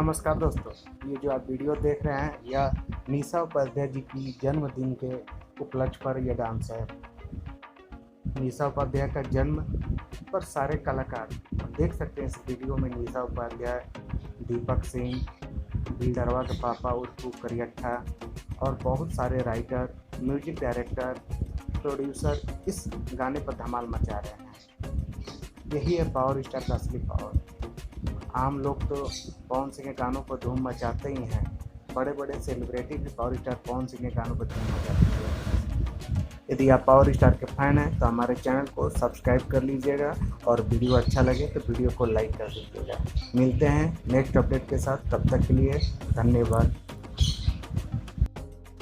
नमस्कार दोस्तों। ये जो आप वीडियो देख रहे हैं यह निशा उपाध्याय जी की जन्मदिन के उपलक्ष्य पर यह डांस है। निशा उपाध्याय का जन्म पर सारे कलाकार आप देख सकते हैं इस वीडियो में। निशा उपाध्याय, दीपक सिंह, बिल्डरवा के पापा उर्फू करियट्ठा और बहुत सारे राइटर, म्यूजिक डायरेक्टर, प्रोड्यूसर इस गाने पर धमाल मचा रहे हैं। यही है पावर स्टार का असली पावर। आम लोग तो पवन सिंह के गानों पर धूम मचाते ही हैं, बड़े बड़े सेलिब्रिटी भी पावर स्टार पवन सिंह के गानों पर धूम मचाते हैं। यदि आप पावर स्टार के फैन हैं तो हमारे चैनल को सब्सक्राइब कर लीजिएगा और वीडियो अच्छा लगे तो वीडियो को लाइक कर दीजिएगा। मिलते हैं नेक्स्ट अपडेट के साथ, तब तक के लिए धन्यवाद।